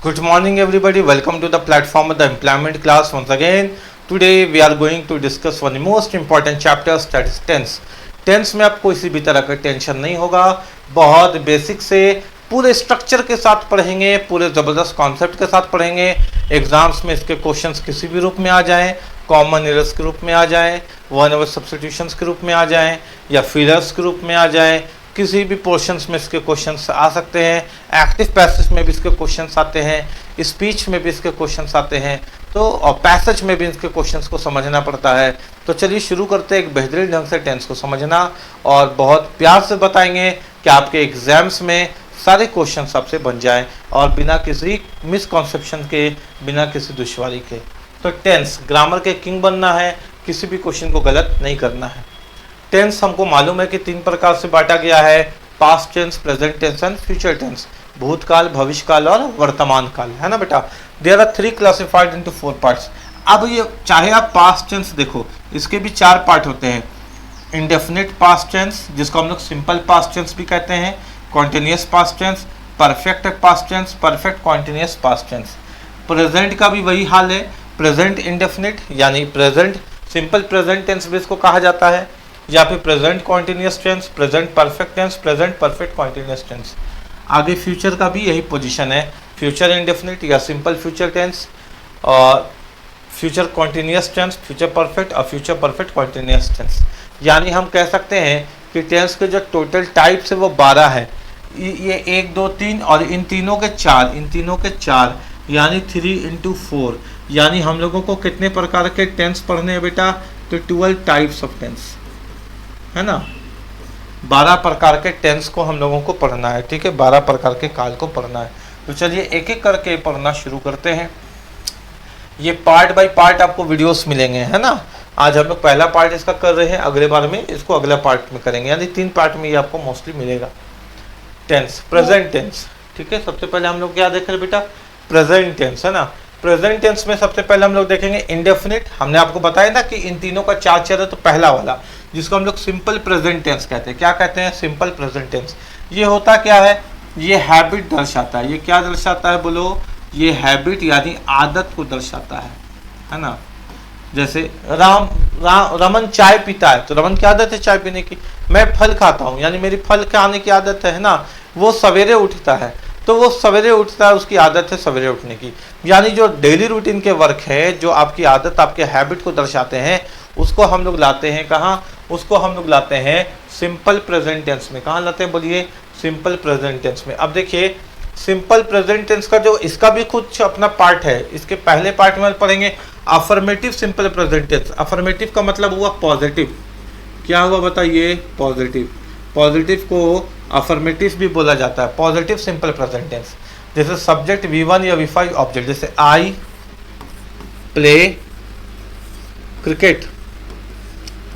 Good morning everybody, welcome to the platform of the employment class once again. Today we are going to discuss one of the most important chapters, that is tense. Tense में आपको किसी भी तरह का tension नहीं होगा, बहुत basic से पूरे स्ट्रक्चर के साथ पढ़ेंगे, पूरे ज़बरदस्त कॉन्सेप्ट के साथ पढ़ेंगे। एग्जाम्स में इसके क्वेश्चंस किसी भी रूप में आ जाएं, कॉमन एरर्स के रूप में आ जाएं, वन ओवर सब्स्टिट्यूशंस के रूप में आ जाएं या फिलर्स के रूप में आ जाएं, किसी भी पोर्शंस में इसके क्वेश्चंस आ सकते हैं। एक्टिव पैसेज में भी इसके क्वेश्चंस आते हैं, स्पीच में भी इसके क्वेश्चंस आते हैं, तो और पैसेज में भी इसके क्वेश्चंस को समझना पड़ता है। तो चलिए शुरू करते हैं एक बेहतरीन ढंग से टेंस को समझना, और बहुत प्यार से बताएंगे कि आपके एग्जाम्स में सारे क्वेश्चंस आपसे बन जाएं और बिना किसी मिसकॉन्सेप्शन के, बिना किसी दुश्वारी के। तो टेंस ग्रामर के किंग बनना है, किसी भी क्वेश्चन को गलत नहीं करना है। टेंस हमको मालूम है कि 3 प्रकार से बांटा गया है, past tense, present tense and future tense, भूतकाल, भविष्यकाल और वर्तमान काल, है ना बेटा। There are 3 classified into 4 parts. अब ये चाहे आप पास्ट टेंस देखो, इसके भी 4 पार्ट होते हैं। इंडेफिनिट पास्ट टेंस, जिसको हम लोग सिंपल पास्ट टेंस भी कहते हैं, continuous past tense, perfect past tense, perfect continuous past tense. Present का भी वही हाल है, प्रेजेंट इंडेफिनिट यानी प्रेजेंट सिंपल प्रेजेंट टेंस भी इसको कहा जाता है, या फिर present continuous tense, present perfect tense, present perfect continuous tense. आगे फ्यूचर का भी यही पोजीशन है, फ्यूचर इंडेफिनिट या सिंपल फ्यूचर टेंस, और future continuous tense, future perfect और फ्यूचर परफेक्ट कॉन्टिन्यूअस टेंस। यानी हम कह सकते हैं कि टेंस के जो टोटल टाइप्स है वो 12 है। ये 1, 2, 3 और इन तीनों के 4, यानी 3 into 4। यानी हम लोगों को कितने प्रकार के टेंस पढ़ने हैं बेटा? तो 12 टाइप्स ऑफ टेंस, है ना। 12 प्रकार के टेंस को हम लोगों को पढ़ना है, ठीक है, 12 प्रकार के काल को पढ़ना है। तो चलिए एक एक करके पढ़ना शुरू करते हैं। ये पार्ट बाय पार्ट आपको वीडियोस मिलेंगे, है ना। आज हम लोग पहला पार्ट इसका कर रहे हैं, अगले बार में इसको अगला पार्ट में करेंगे, यानी 3 पार्ट में ये आपको मोस्टली मिलेगा। टेंस, प्रेजेंट टेंस, ठीक है। सबसे पहले हम लोग क्या देख रहे हैं बेटा? प्रेजेंट टेंस, है ना। प्रेजेंट टेंस में सबसे पहले हम लोग देखेंगे इंडेफिनिट। हमने आपको बताया ना कि इन तीनों का 4 चेहरा, तो पहला वाला जिसको हम लोग सिंपल प्रेजेंट टेंस कहते हैं। क्या कहते हैं? Simple present tense. ये होता क्या है? ये हैबिट दर्शाता है। ये क्या दर्शाता है बोलो? ये हैबिट यानी आदत को दर्शाता है ना। जैसे रमन चाय पीता है, तो रमन की आदत है चाय पीने की। मैं फल खाता हूँ, यानी मेरी फल खाने की आदत है ना। वो सवेरे उठता है, तो वो सवेरे उठता है, उसकी आदत है सवेरे उठने की। यानी जो डेली रूटीन के वर्क है, जो आपकी आदत, आपके हैबिट को दर्शाते हैं, उसको हम लोग लाते हैं कहाँ? उसको हम लोग लाते हैं सिंपल प्रेजेंट टेंस में। कहाँ लाते हैं बोलिए? सिंपल प्रेजेंट टेंस में। अब देखिए सिंपल प्रेजेंट टेंस का जो इसका भी कुछ अपना पार्ट है, इसके पहले पार्ट में पढ़ेंगे affirmative simple present tense. Affirmative का मतलब हुआ पॉजिटिव। क्या हुआ बताइए? पॉजिटिव। पॉजिटिव को अफर्मेटिव भी बोला जाता है, पॉजिटिव सिंपल प्रेजेंट टेंस। जैसे सब्जेक्ट V1 या V5 ऑब्जेक्ट, जैसे आई प्ले क्रिकेट,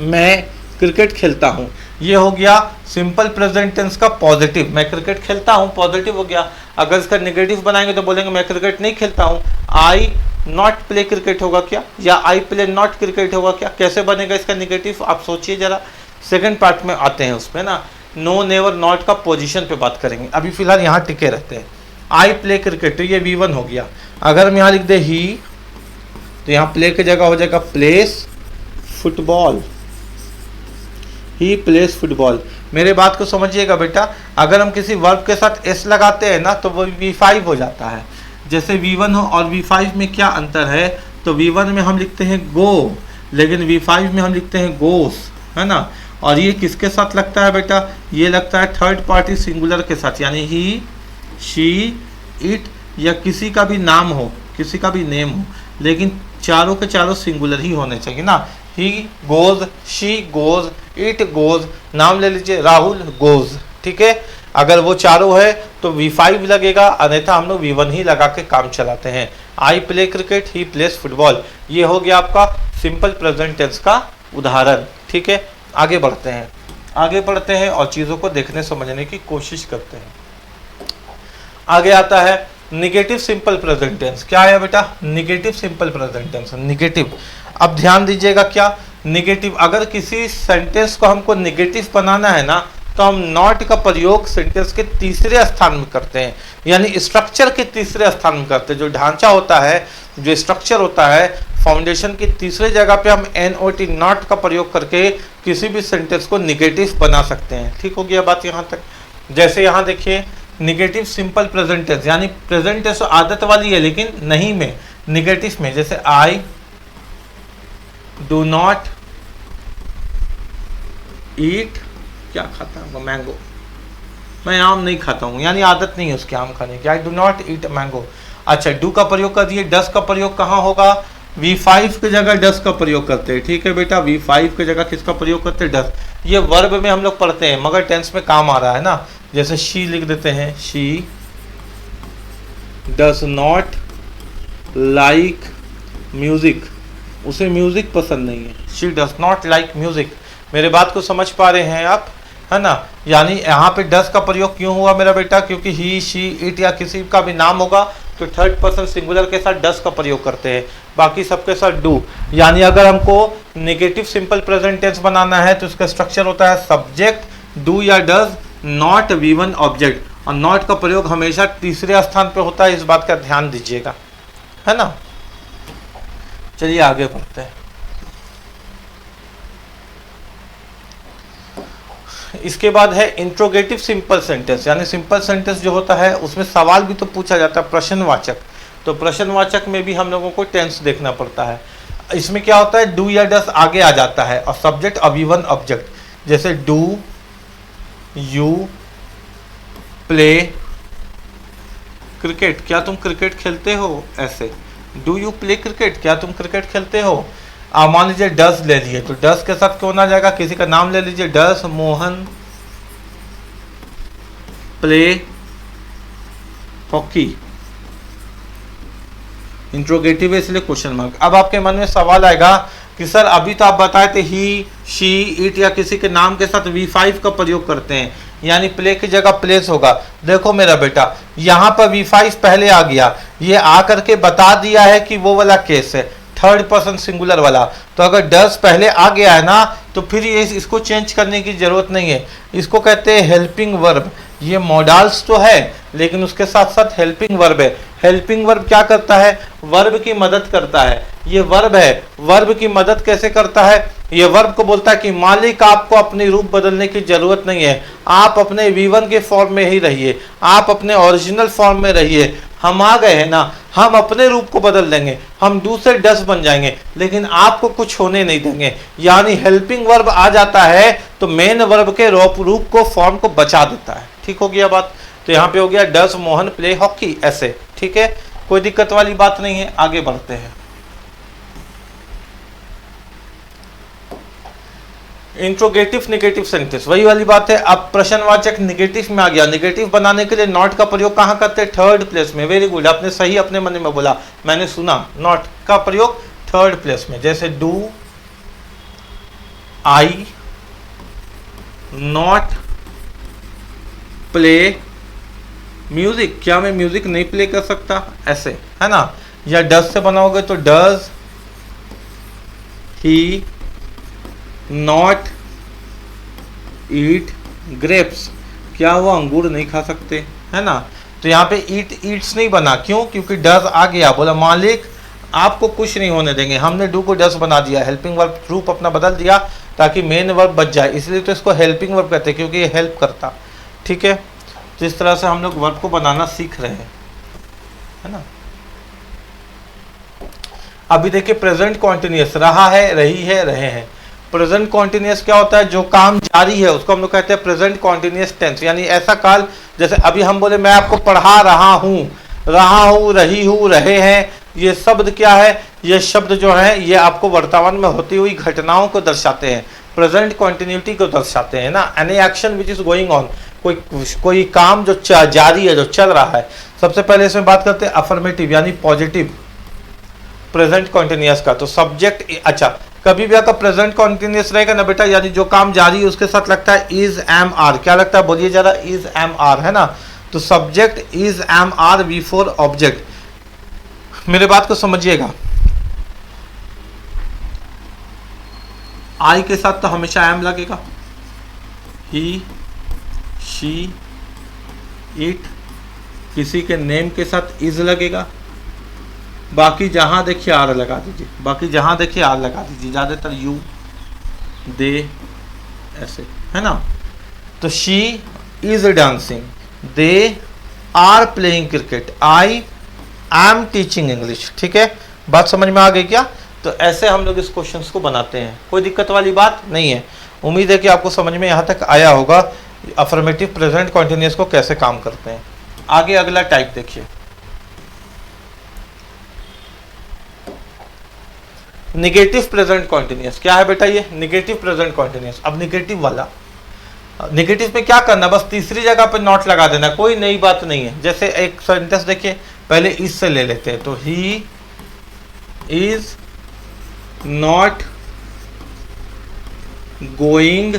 मैं क्रिकेट खेलता हूँ, ये हो गया सिंपल प्रेजेंट टेंस का पॉजिटिव। मैं क्रिकेट खेलता हूँ, पॉजिटिव हो गया। अगर इसका नेगेटिव बनाएंगे तो बोलेंगे मैं क्रिकेट नहीं खेलता हूँ, आई नॉट प्ले क्रिकेट होगा क्या, या आई प्ले नॉट क्रिकेट होगा क्या? कैसे बनेगा इसका नेगेटिव? आप सोचिए जरा। सेकंड पार्ट में आते हैं उसमें ना, नो नेवर नॉट का पोजीशन पे बात करेंगे। अभी फिलहाल यहाँ टिके रहते हैं। आई प्ले क्रिकेट, तो ये V1 हो गया। अगर हम यहाँ लिख दे ही, तो यहाँ प्ले की जगह हो जाएगा प्लेस फुटबॉल। ही प्लेस फुटबॉल। मेरे बात को समझिएगा बेटा, अगर हम किसी वर्ब के साथ एस लगाते हैं ना, तो वो V5 हो जाता है। जैसे V1 हो और V5 में क्या अंतर है? तो V1 में हम लिखते हैं गो, लेकिन V5 में हम लिखते हैं गोस, है ना। और ये किसके साथ लगता है बेटा? ये लगता है थर्ड पार्टी सिंगुलर के साथ, यानी ही, शी, इट, या किसी का भी नाम हो, किसी का भी नेम हो, लेकिन चारों के चारों सिंगुलर ही होने चाहिए ना। He goes, she goes, it goes, नाम ले लीजिए राहुल गोज, ठीक है। अगर वो चारों है तो V5 लगेगा, अन्यथा हम लोग V1 ही लगा के काम चलाते हैं। I play cricket, he place football. ये हो गया आपका सिंपल प्रेजेंट टेंस का उदाहरण, ठीक है। आगे बढ़ते हैं और चीज़ों को देखने समझने की कोशिश करते हैं। आगे आता है निगेटिव सिंपल प्रेजेंट टेंस। क्या है बेटा? Negative simple present tense, negative. अब ध्यान दीजिएगा, क्या निगेटिव, अगर किसी सेंटेंस को हमको निगेटिव बनाना है ना, तो तो हम नॉट का प्रयोग सेंटेंस के तीसरे स्थान में करते हैं, यानी स्ट्रक्चर के तीसरे स्थान में करते हैं। जो ढांचा होता है, जो स्ट्रक्चर होता है फाउंडेशन की तीसरे जगह पे हम NOT नॉट का प्रयोग करके किसी भी सेंटेंस को निगेटिव बना सकते हैं। ठीक हो गया बात यहाँ तक। जैसे यहाँ देखिए निगेटिव सिंपल प्रेजेंट टेंस, यानी प्रेजेंट टेंस आदत वाली है लेकिन नहीं में, निगेटिव में, जैसे आई डू नॉट ईट, क्या खाता है, मैंगो, मैं आम नहीं खाता हूँ, यानी आदत नहीं है उसकी आम खाने की। I do not eat mango. अच्छा, डू का प्रयोग कर दिए, डस का प्रयोग कहाँ होगा, V5 की जगह डस का प्रयोग करते हैं। ठीक है बेटा, V5 की जगह किसका प्रयोग करते हैं, डस। ये वर्ब में हम लोग पढ़ते हैं मगर टेंस में काम आ रहा है ना। जैसे शी लिख देते हैं, she does not like music, उसे म्यूजिक पसंद नहीं है। She does not like music. मेरे बात को समझ पा रहे हैं आप, है ना। यानी यहाँ पे डस का प्रयोग क्यों हुआ मेरा बेटा, क्योंकि ही, शी, इट या किसी का भी नाम होगा तो थर्ड पर्सन सिंगुलर के साथ डस का प्रयोग करते हैं, बाकी सबके साथ डू। यानी अगर हमको नेगेटिव सिंपल प्रेजेंट टेंस बनाना है तो इसका स्ट्रक्चर होता है सब्जेक्ट डू या डज, नॉट V1 ऑब्जेक्ट, और नॉट का प्रयोग हमेशा तीसरे स्थान पे होता है, इस बात का ध्यान दीजिएगा, है ना। चलिए आगे बढ़ते हैं। इसके बाद है इंट्रोगेटिव सिंपल सेंटेंस, यानी सिंपल सेंटेंस जो होता है उसमें सवाल भी तो पूछा जाता है, प्रश्नवाचक। तो प्रश्नवाचक में भी हम लोगों को टेंस देखना पड़ता है। इसमें क्या होता है, डू या डस आगे आ जाता है और सब्जेक्ट V1 ऑब्जेक्ट। जैसे डू यू प्ले क्रिकेट, क्या तुम क्रिकेट खेलते हो, ऐसे डू यू प्ले क्रिकेट, क्या तुम क्रिकेट खेलते हो। मान लीजिए डस ले लिए, तो डस के साथ कौन आ जाएगा, किसी का नाम ले लीजिए, डस मोहन प्ले हॉकी, इंट्रोगेटिव है इसलिए क्वेश्चन मार्क। अब आपके मन में सवाल आएगा कि सर अभी तो आप बताए थे ही, शी, इट या किसी के नाम के साथ V5 का प्रयोग करते हैं, यानी प्ले की जगह प्लेस होगा। देखो मेरा बेटा, यहाँ पर V5 पहले आ गया, ये आकर के बता दिया है कि वो वाला केस है, थर्ड पर्सन सिंगुलर वाला। तो अगर डस पहले आ गया है ना, तो फिर ये इसको चेंज करने की जरूरत नहीं है। इसको कहते हैं हेल्पिंग वर्ब। ये मॉडल्स तो है लेकिन उसके साथ साथ हेल्पिंग वर्ब है। हेल्पिंग वर्ब क्या करता है, वर्ब की मदद करता है। ये वर्ब है, वर्ब की मदद कैसे करता है, ये वर्ब को बोलता है कि मालिक आपको अपनी रूप बदलने की जरूरत नहीं है, आप अपने V1 के फॉर्म में ही रहिए, आप अपने ओरिजिनल फॉर्म में रहिए। हम आ गए हैं ना, हम अपने रूप को बदल देंगे, हम दूसरे डस बन जाएंगे, लेकिन आपको कुछ होने नहीं देंगे। यानी हेल्पिंग वर्ब आ जाता है तो मेन वर्ब के रूप को, फॉर्म को बचा देता है। ठीक हो गया बात। तो यहाँ पे हो गया डस मोहन प्ले हॉकी, ऐसे। ठीक है, कोई दिक्कत वाली बात नहीं है। आगे बढ़ते हैं। इंट्रोगेटिव नेगेटिव सेंटेंस, वही वाली बात है। अब प्रश्नवाचक नेगेटिव में आ गया। नेगेटिव बनाने के लिए नॉट का प्रयोग कहाँ करते हैं, थर्ड प्लेस में। वेरी गुड, आपने सही अपने मन में बोला, मैंने सुना। नॉट का प्रयोग थर्ड प्लेस में। जैसे do I not play music, क्या मैं म्यूजिक नहीं प्ले कर सकता, ऐसे, है ना। या डस से बनाओगे तो does he not eat grapes, क्या वो अंगूर नहीं खा सकते, है ना। तो यहाँ पे ईट ईट्स नहीं बना, क्यों, क्योंकि डज आ गया। बोला मालिक आपको कुछ नहीं होने देंगे, हमने डू को डस बना दिया, हेल्पिंग वर्ब रूप अपना बदल दिया ताकि मेन वर्ब बच जाए, इसलिए तो इसको हेल्पिंग वर्ब कहते हैं, क्योंकि ये हेल्प करता। ठीक है, तो इस तरह से हम लोग वर्ब को बनाना सीख रहे हैं, है ना। अभी देखिए प्रेजेंट कॉन्टिन्यूअस, रहा है, रही है, रहे हैं। प्रेजेंट कॉन्टिन्यूअस क्या होता है, जो काम जारी है उसको हम लोग कहते हैं प्रेजेंट कॉन्टिन्यूअस टेंस। यानी ऐसा काल, जैसे अभी हम बोले मैं आपको पढ़ा रहा हूँ, रही हूँ, रहे हैं, ये शब्द क्या है, ये शब्द जो है ये आपको वर्तमान में होती हुई घटनाओं को दर्शाते हैं, प्रेजेंट कॉन्टिन्यूटी को दर्शाते हैं ना। Any action which is going on, कोई काम जो जारी है, जो चल रहा है। सबसे पहले इसमें बात करते हैं अफर्मेटिव यानी पॉजिटिव प्रेजेंट कॉन्टिन्यूअस का। तो सब्जेक्ट, अच्छा कभी भी आपका प्रेजेंट कॉन्टिन्यूअस रहेगा ना बेटा, यानी जो काम जारी है उसके साथ लगता है इज एम आर। क्या लगता है, बोलिए जरा, इज एम आर, है ना। तो subject is am are before object. मेरे बात को समझिएगा, आई के साथ तो हमेशा एम लगेगा, ही शी, इट, किसी के नेम के साथ इज लगेगा, बाकी जहां देखिए आर लगा दीजिए, बाकी जहां देखिए आर लगा दीजिए, ज़्यादातर यू, दे, ऐसे, है ना। तो she is dancing, they are playing cricket, I am teaching English. ठीक है, बात समझ में आ गई क्या? तो ऐसे हम लोग इस क्वेश्चन को बनाते हैं, कोई दिक्कत वाली बात नहीं है। उम्मीद है कि आपको समझ में यहाँ तक आया होगा अफर्मेटिव प्रेजेंट कॉन्टिन्यूअस को कैसे काम करते हैं। आगे अगला टाइप देखिए, निगेटिव प्रेजेंट कॉन्टिन्यूअस। क्या है बेटा ये? Negative present continuous. अब निगेटिव वाला, निगेटिव में क्या करना, बस तीसरी जगह पे नॉट लगा देना, कोई नई बात नहीं है। जैसे एक सेंटेंस देखिए, पहले इससे ले लेते हैं, तो he is not going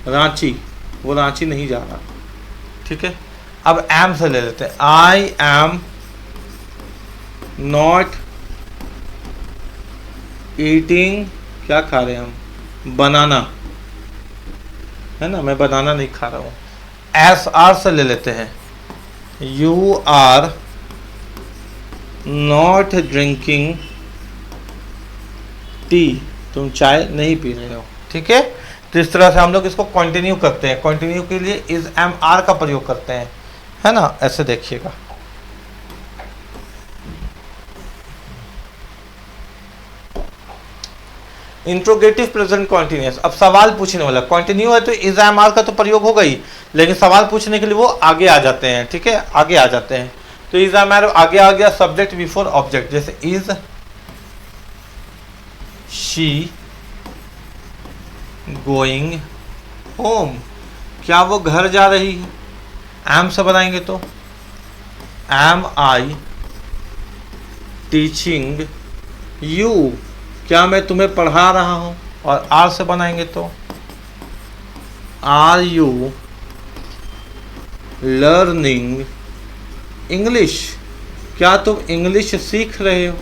Ranchi, वो रांची नहीं जा रहा। ठीक है, अब एम से ले लेते हैं, आई एम नॉट ईटिंग, क्या खा रहे हैं हम, बनाना, है ना, मैं बनाना नहीं खा रहा हूँ। एस आर से ले लेते हैं, you are not drinking tea, तुम चाय नहीं पी रहे हो। ठीक है, तो इस तरह से हम लोग इसको कंटिन्यू करते हैं। कंटिन्यू के लिए इज एम आर का प्रयोग करते हैं, है ना, ऐसे देखिएगा। इंट्रोगेटिव प्रेजेंट कॉन्टिन्यूअस, अब सवाल पूछने वाला, कंटिन्यू है तो इज एम आर का तो प्रयोग होगा ही, लेकिन सवाल पूछने के लिए वो आगे आ जाते हैं। ठीक है, आगे आ जाते हैं, तो इज एम आर आगे आ गया सब्जेक्ट बिफोर ऑब्जेक्ट। जैसे इज शी गोइंग होम, क्या वो घर जा रही है, एम से बनाएंगे तो एम आई टीचिंग यू, क्या मैं तुम्हें पढ़ा रहा हूं, और आर से बनाएंगे तो आर यू लर्निंग इंग्लिश, क्या तुम इंग्लिश सीख रहे हो,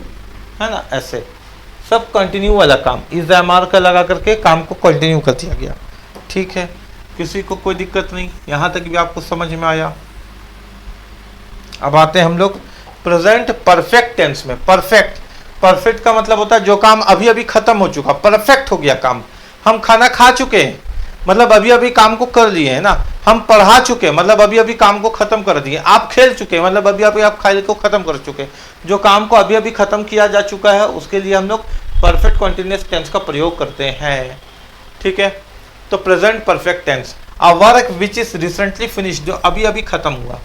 है ना। ऐसे सब कंटिन्यू वाला काम, इज एम आर का लगा करके काम को कंटिन्यू कर दिया गया। ठीक है, किसी को कोई दिक्कत नहीं, यहां तक भी आपको समझ में आया। अब आते हैं हम लोग प्रेजेंट परफेक्ट टेंस में। परफेक्ट, परफेक्ट का मतलब होता है जो काम अभी अभी खत्म हो चुका, परफेक्ट हो गया काम। हम खाना खा चुके हैं, मतलब अभी अभी काम को कर लिए है ना। हम पढ़ा चुके हैं, मतलब अभी अभी काम को खत्म कर दिए। आप खेल चुके हैं, मतलब अभी अभी आप खेल को खत्म कर चुके हैं। जो काम को अभी अभी खत्म किया जा चुका है उसके लिए हम लोग परफेक्ट कॉन्टिन्यूअस टेंस का प्रयोग करते हैं। ठीक है, तो present perfect tense, a work which is recently finished, जो अभी अभी खत्म हुआ,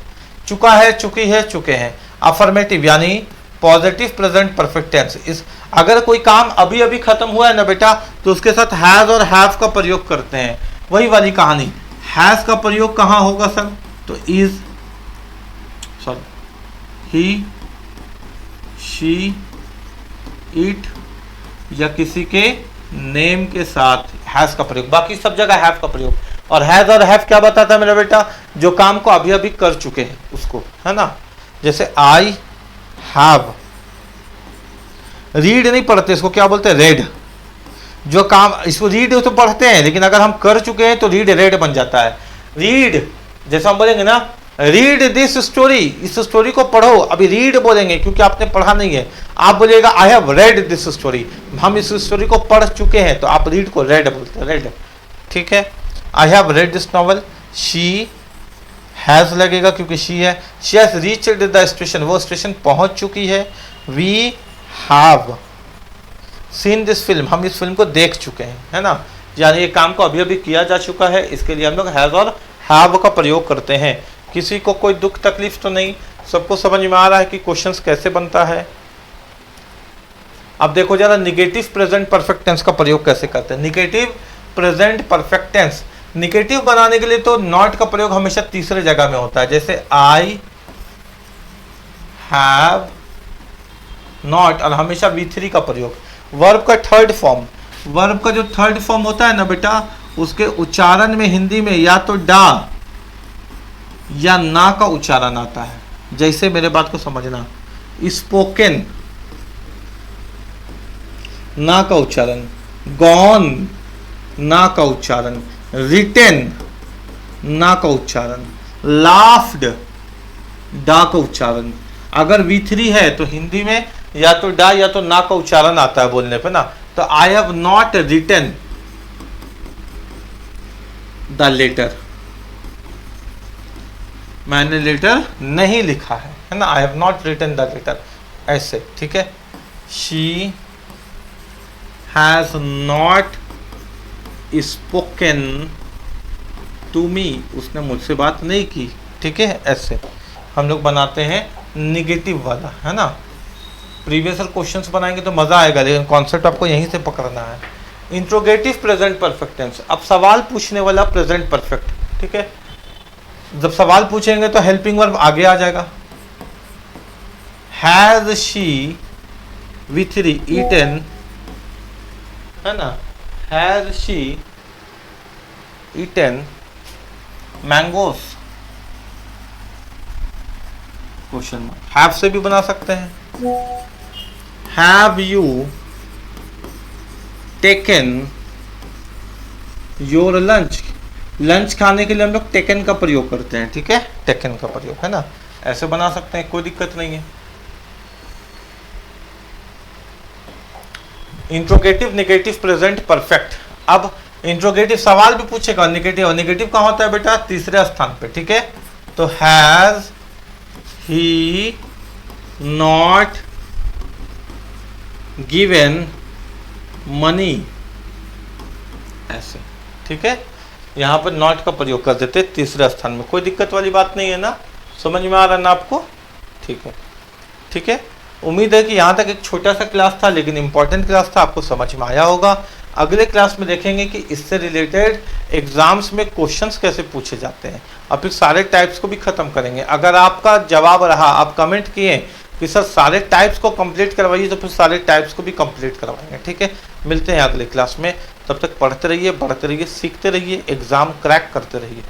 चुका है, चुकी है, चुके हैं। अफर्मेटिव यानी पॉजिटिव प्रेजेंट परफेक्ट टेंस, इस अगर कोई काम अभी अभी खत्म हुआ है ना बेटा, तो उसके साथ हैज और हैव का प्रयोग करते हैं। वही वाली कहानी, हैज का प्रयोग कहाँ होगा सर, तो is, sorry, he, she, it या किसी के नेम के साथ हैज का प्रयोग, बाकी सब जगह हैव का प्रयोग। और हैज और हैव क्या बताता है मेरा बेटा, जो काम को अभी अभी कर चुके हैं उसको, है ना। जैसे आई हैव, रीड नहीं पढ़ते, इसको क्या बोलते हैं, रेड। जो काम, इसको रीड तो पढ़ते हैं, लेकिन अगर हम कर चुके हैं तो रीड रेड बन जाता है। रीड, जैसे हम बोलेंगे ना, रीड दिस स्टोरी, इस स्टोरी को पढ़ो, अभी रीड बोलेंगे क्योंकि आपने पढ़ा नहीं है। आप बोलिएगा आई हैव रेड दिस स्टोरी, हम इस स्टोरी को पढ़ चुके हैं, तो आप रीड को रेड बोलते हैं, रेड। ठीक है, I have read this novel. She has लगेगा क्योंकि शी है, she has reached the station, वो स्टेशन पहुंच चुकी है। We have seen this film, हम इस फिल्म को देख चुके हैं, है ना। यानी ये काम को अभी अभी किया जा चुका है, इसके लिए हम लोग हैज और हैव का प्रयोग करते हैं। किसी को कोई दुख तकलीफ तो नहीं, सबको समझ में आ रहा है कि क्वेश्चंस कैसे बनता है। अब देखो जरा निगेटिव प्रेजेंट परफेक्ट टेंस का प्रयोग कैसे करते हैं। Negative present perfect tense, negative बनाने के लिए तो नॉट का प्रयोग हमेशा तीसरे जगह में होता है। जैसे आई हैव नॉट, और हमेशा V3 का प्रयोग। वर्ब का थर्ड फॉर्म, वर्ब का जो थर्ड फॉर्म होता है ना बेटा, उसके उच्चारण में हिंदी में या तो डा या ना का उच्चारण आता है। जैसे मेरे बात को समझना, स्पोकन ना का उच्चारण, गॉन ना का उच्चारण, रिटेन ना का उच्चारण, लाफ्ड डा का उच्चारण। अगर V3 है तो हिंदी में या तो डा या तो ना का उच्चारण आता है बोलने पे ना। तो I have not written the letter, मैंने लेटर नहीं लिखा है ना, I have not written the letter, ऐसे, ठीक है। She has not spoken to me, उसने मुझसे बात नहीं की, ठीक है। ऐसे हम लोग बनाते हैं निगेटिव वाला, है ना। प्रीवियस क्वेश्चंस बनाएंगे तो मज़ा आएगा, लेकिन कॉन्सेप्ट आपको यहीं से पकड़ना है। इंट्रोगेटिव प्रेजेंट परफेक्ट टेंस, अब सवाल पूछने वाला प्रेजेंट परफेक्ट, ठीक है। जब सवाल पूछेंगे तो हेल्पिंग वर्ब आगे आ जाएगा। हैज शी V3 ईटन, है ना, has she eaten mangoes, question mark. Have से भी बना सकते हैं। Have you taken your lunch, lunch खाने के लिए हम लोग टेकन का प्रयोग करते हैं, ठीक है, टेकन का प्रयोग, है ना। ऐसे बना सकते हैं, कोई दिक्कत नहीं है। Interrogative negative present perfect. अब इंट्रोगेटिव सवाल भी पूछेगा, नेगेटिव, नेगेटिव कहाँ होता है बेटा, तीसरे स्थान पे, ठीक है। तो has he not given money, ऐसे, ठीक है। यहाँ पर नॉट का प्रयोग कर देते तीसरे स्थान में, कोई दिक्कत वाली बात नहीं है ना, समझ में आ रहा ना आपको, ठीक है, ठीक है। उम्मीद है कि यहाँ तक एक छोटा सा क्लास था, लेकिन इंपॉर्टेंट क्लास था, आपको समझ में आया होगा। अगले क्लास में देखेंगे कि इससे रिलेटेड एग्जाम्स में क्वेश्चंस कैसे पूछे जाते हैं, और फिर सारे टाइप्स को भी खत्म करेंगे। अगर आपका जवाब रहा, आप कमेंट किए कि सर सारे टाइप्स को कंप्लीट करवाइए, तो फिर सारे टाइप्स को भी कंप्लीट करवाएंगे, ठीक है। मिलते हैं अगले क्लास में, तब तक पढ़ते रहिए, बढ़ते रहिए, सीखते रहिए, एग्जाम क्रैक करते रहिए।